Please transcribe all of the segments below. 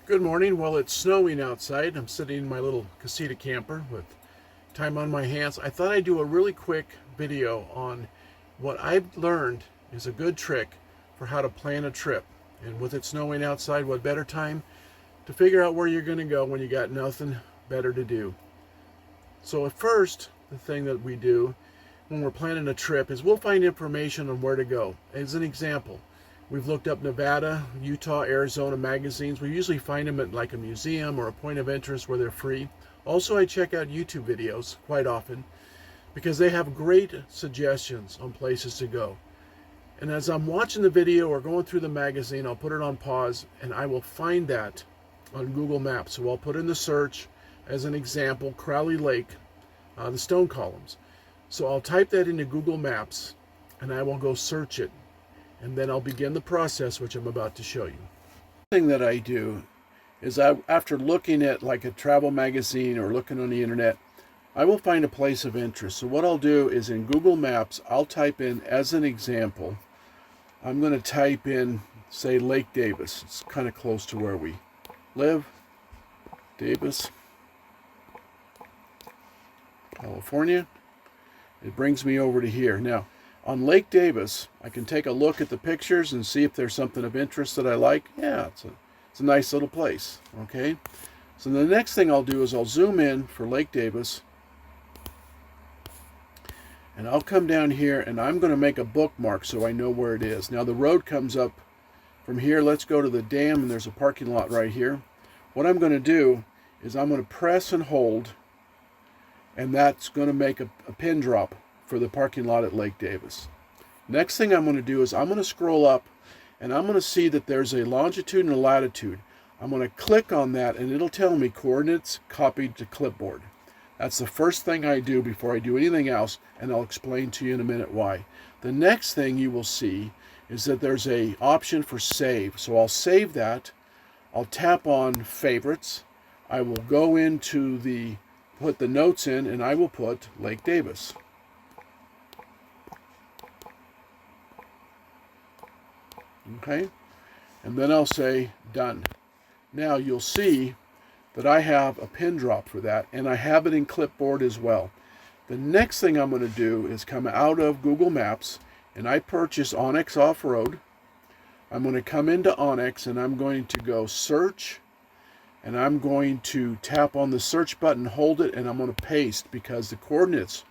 Good morning. Well, it's snowing outside. I'm sitting in my little casita camper with time on my hands. I thought I'd do a really quick video on what I've learned is a good trick for how to plan a trip. And with it snowing outside, what better time to figure out where you're going to go when you got nothing better to do. So at first, the thing that we do when we're planning a trip is we'll find information on where to go. As an example, we've looked up Nevada, Utah, Arizona magazines. We usually find them at like a museum or a point of interest where they're free. Also, I check out YouTube videos quite often because they have great suggestions on places to go. And as I'm watching the video or going through the magazine, I'll put it on pause and I will find that on Google Maps. So I'll put in the search, as an example, Crowley Lake, the stone columns. So I'll type that into Google Maps and I will go search it. And then I'll begin the process, which I'm about to show you. The thing that I do is after looking at like a travel magazine or looking on the internet, I will find a place of interest. So what I'll do is in Google Maps, I'll type in, as an example, I'm going to type in, say, Lake Davis. It's kind of close to where we live. Davis, California. It brings me over to here. Now, on Lake Davis, I can take a look at the pictures and see if there's something of interest that I like. Yeah, it's a nice little place, okay? So the next thing I'll do is I'll zoom in for Lake Davis, and I'll come down here and I'm going to make a bookmark so I know where it is. Now the road comes up from here. Let's go to the dam, and there's a parking lot right here. What I'm going to do is I'm going to press and hold, and that's going to make a pin drop for the parking lot at Lake Davis. Next thing I'm going to do is I'm going to scroll up and I'm going to see that there's a longitude and a latitude. I'm going to click on that and it'll tell me coordinates copied to clipboard. That's the first thing I do before I do anything else, and I'll explain to you in a minute why. The next thing you will see is that there's an option for save. So I'll save that. I'll tap on favorites. I will go into put the notes in, and I will put Lake Davis. Okay, and then I'll say done. Now you'll see that I have a pin drop for that, and I have it in clipboard as well. The next thing I'm going to do is come out of Google Maps, and I purchase onX Off-Road. I'm going to come into onX and I'm going to go search, and I'm going to tap on the search button, hold it, and I'm going to paste because the coordinates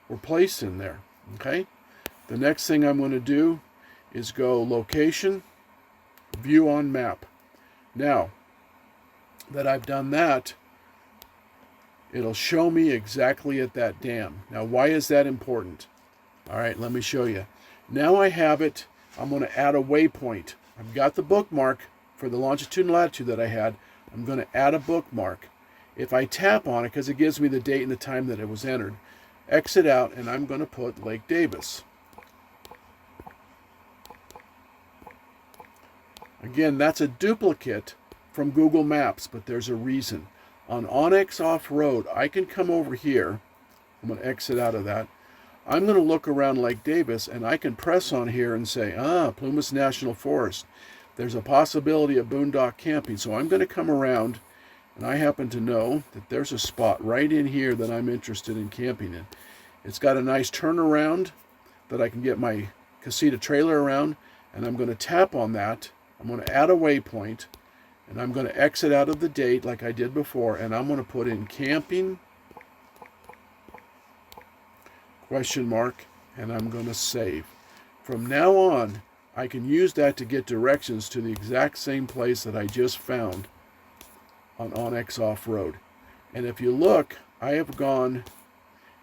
were placed in there. Okay, the next thing I'm going to do is go location, view on map. Now that I've done that, it'll show me exactly at that dam. Now, why is that important? All right, let me show you. Now I have it. I'm going to add a waypoint. I've got the bookmark for the longitude and latitude that I had. I'm going to add a bookmark. If I tap on it, because it gives me the date and the time that it was entered, exit out, and I'm going to put Lake Davis. Again, that's a duplicate from Google Maps, but there's a reason. On onX Off-Road, I can come over here. I'm going to exit out of that. I'm going to look around Lake Davis, and I can press on here and say, Plumas National Forest. There's a possibility of boondock camping. So I'm going to come around, and I happen to know that there's a spot right in here that I'm interested in camping in. It's got a nice turnaround that I can get my casita trailer around, and I'm going to tap on that. I'm going to add a waypoint, and I'm going to exit out of the date like I did before, and I'm going to put in camping, question mark, and I'm going to save. From now on, I can use that to get directions to the exact same place that I just found on onX Off-Road. And if you look, I have gone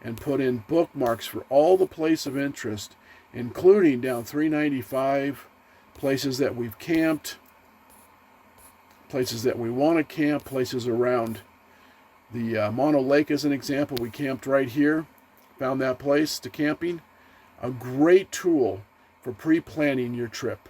and put in bookmarks for all the places of interest, including down 395, places that we've camped, places that we want to camp, places around the Mono Lake as an example. We camped right here, found that place to camping. A great tool for pre-planning your trip.